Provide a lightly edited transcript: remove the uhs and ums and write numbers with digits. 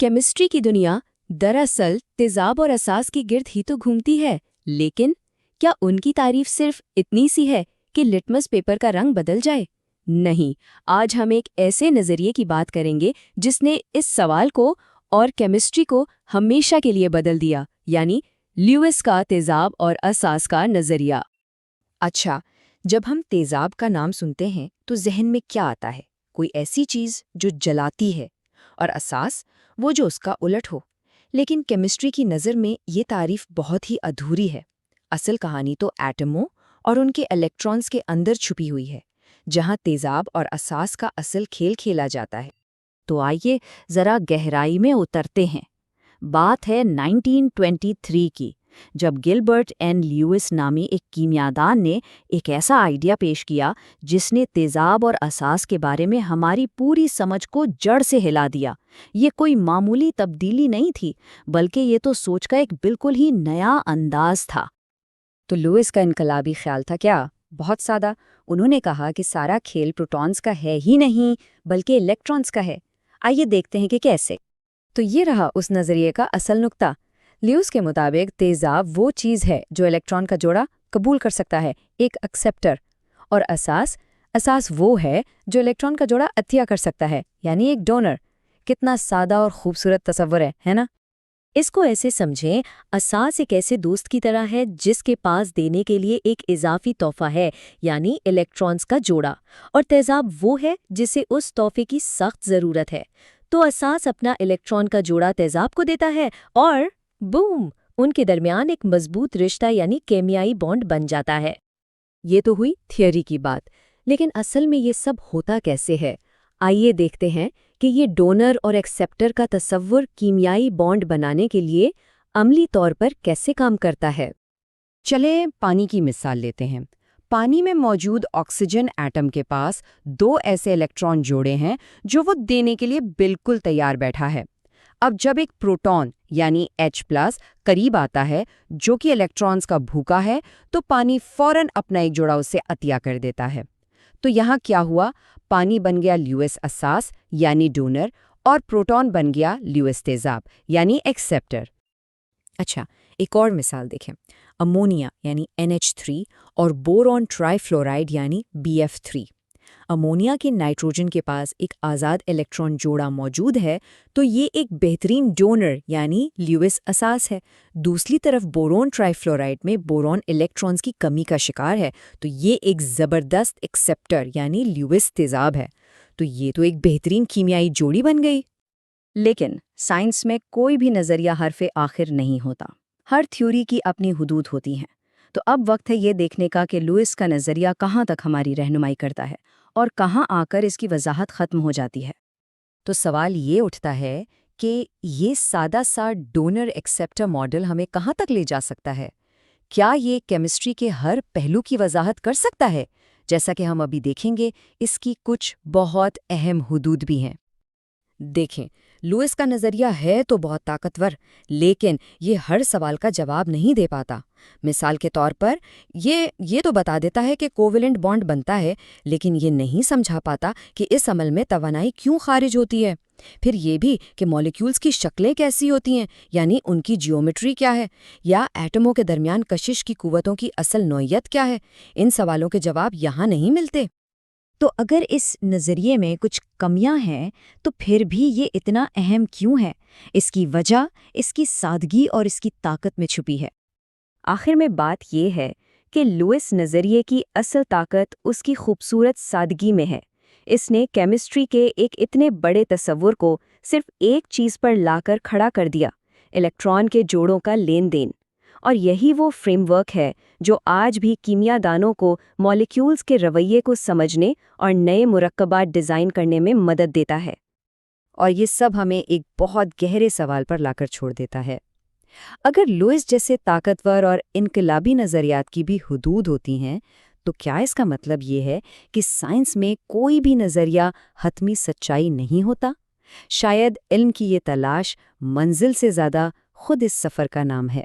Chemistry की दुनिया दरअसल तेजाब और असास के गिर्द ही तो घूमती है, लेकिन क्या उनकी तारीफ सिर्फ इतनी सी है कि लिटमस पेपर का रंग बदल जाए? नहीं, आज हम एक ऐसे नजरिए की बात करेंगे जिसने इस सवाल को और केमिस्ट्री को हमेशा के लिए बदल दिया, यानी ल्यूइस का तेजाब और असास का नजरिया। अच्छा, जब हम तेजाब का नाम सुनते हैं तो जहन में क्या आता है? कोई ऐसी चीज जो जलाती है, और असास वो जो उसका उलट हो। लेकिन केमिस्ट्री की नज़र में ये तारीफ बहुत ही अधूरी है। असल कहानी तो एटमों और उनके इलेक्ट्रॉन्स के अंदर छुपी हुई है, जहाँ तेजाब और असास का असल खेल खेला जाता है। तो आइए जरा गहराई में उतरते हैं। बात है 1923 की, जब गिलबर्ट एन ल्यूइस नामी एक कीमियादान ने एक ऐसा आइडिया पेश किया जिसने तेजाब और असास के बारे में हमारी पूरी समझ को जड़ से हिला दिया। ये कोई मामूली तब्दीली नहीं थी, बल्कि ये तो सोच का एक बिल्कुल ही नया अंदाज था। तो लुईस का इनकलाबी ख्याल था क्या? बहुत सादा। उन्होंने कहा कि सारा खेल प्रोटॉन्स का है ही नहीं, बल्कि इलेक्ट्रॉन्स का है। आइए देखते हैं कि कैसे। तो ये रहा उस नज़रिए का असल नुक्ता। ल्यूइस के मुताबिक तेजाब वो चीज़ है जो इलेक्ट्रॉन का जोड़ा कबूल कर सकता है, एक एक्सेप्टर, और असास वो है जो इलेक्ट्रॉन का जोड़ा अतिया कर सकता है, यानी एक डोनर। कितना सादा और खूबसूरत तस्वर है ना? इसको ऐसे समझें, असास एक ऐसे दोस्त की तरह है जिसके पास देने के लिए एक इजाफी तोहफा है, यानी इलेक्ट्रॉन्स का जोड़ा, और तेजाब वो है जिसे उस तोहफे की सख्त ज़रूरत है। तो असास अपना इलेक्ट्रॉन का जोड़ा तेजाब को देता है और बूम, उनके दरमियान एक मजबूत रिश्ता यानी केमियाई बॉन्ड बन जाता है। ये तो हुई थियरी की बात, लेकिन असल में ये सब होता कैसे है? आइए देखते हैं कि ये डोनर और एक्सेप्टर का तसव्वुर कीमियाई बॉन्ड बनाने के लिए अमली तौर पर कैसे काम करता है। चले पानी की मिसाल लेते हैं। पानी में मौजूद ऑक्सीजन एटम के पास दो ऐसे इलेक्ट्रॉन जोड़े हैं जो वो देने के लिए बिल्कुल तैयार बैठा है। अब जब एक प्रोटॉन यानी H+ करीब आता है, जो कि इलेक्ट्रॉन्स का भूखा है, तो पानी फौरन अपना एक जोड़ा उससे अतिया कर देता है। तो यहाँ क्या हुआ? पानी बन गया ल्यूइस असास यानी डोनर, और प्रोटॉन बन गया ल्यूइस तेजाब यानी एक्सेप्टर। अच्छा, एक और मिसाल देखें। अमोनिया यानी NH3 और बोरॉन ट्राइफ्लोराइड यानी BF3। अमोनिया के नाइट्रोजन के पास एक आज़ाद इलेक्ट्रॉन जोड़ा मौजूद है, तो ये एक बेहतरीन डोनर यानी ल्यूइस असास है। दूसरी तरफ बोरॉन ट्राइफ्लोराइड में बोरॉन इलेक्ट्रॉन्स की कमी का शिकार है, तो ये एक ज़बरदस्त एक्सेप्टर यानी ल्यूइस तेजाब है। तो ये तो एक बेहतरीन कीमियाई जोड़ी बन गई। लेकिन साइंस में कोई भी नज़रिया हरफ़े आखिर नहीं होता। हर थ्योरी की अपनी हुदूद होती हैं। तो अब वक्त है ये देखने का कि लुईस का नज़रिया कहाँ तक हमारी रहनुमाई करता है और कहाँ आकर इसकी वजाहत ख़त्म हो जाती है। तो सवाल ये उठता है कि ये सादा सा डोनर एक्सेप्टर मॉडल हमें कहाँ तक ले जा सकता है? क्या ये केमिस्ट्री के हर पहलू की वजाहत कर सकता है? जैसा कि हम अभी देखेंगे, इसकी कुछ बहुत अहम हुदूद भी हैं। देखें, लुईस का नज़रिया है तो बहुत ताकतवर, लेकिन ये हर सवाल का जवाब नहीं दे पाता। मिसाल के तौर पर ये तो बता देता है कि कोवेलेंट बॉन्ड बनता है, लेकिन ये नहीं समझा पाता कि इस अमल में तवानाई क्यों खारिज होती है। फिर ये भी कि मॉलिक्यूल्स की शक्लें कैसी होती हैं, यानी उनकी जियोमेट्री क्या है, या एटमों के दरमियान कशिश की कुव्वतों की असल नौइयत क्या है। इन सवालों के जवाब यहाँ नहीं मिलते। तो अगर इस नज़रिए में कुछ कमियां हैं, तो फिर भी ये इतना अहम क्यों है? इसकी वजह इसकी सादगी और इसकी ताकत में छुपी है। आखिर में बात यह है कि लुईस नज़रिए की असल ताकत उसकी खूबसूरत सादगी में है। इसने केमिस्ट्री के एक इतने बड़े तस्वुर को सिर्फ एक चीज़ पर लाकर खड़ा कर दिया, इलेक्ट्रॉन के जोड़ों का लेन देन। और यही वो फ्रेमवर्क है जो आज भी कीमियादानों को मॉलिक्यूल्स के रवैये को समझने और नए मुरक्कबात डिज़ाइन करने में मदद देता है। और ये सब हमें एक बहुत गहरे सवाल पर लाकर छोड़ देता है। अगर लुईस जैसे ताकतवर और इनकलाबी नज़रियात की भी हुदूद होती हैं, तो क्या इसका मतलब ये है कि साइंस में कोई भी नज़रिया हतमी सच्चाई नहीं होता? शायद इल्म की ये तलाश मंजिल से ज़्यादा खुद इस सफ़र का नाम है।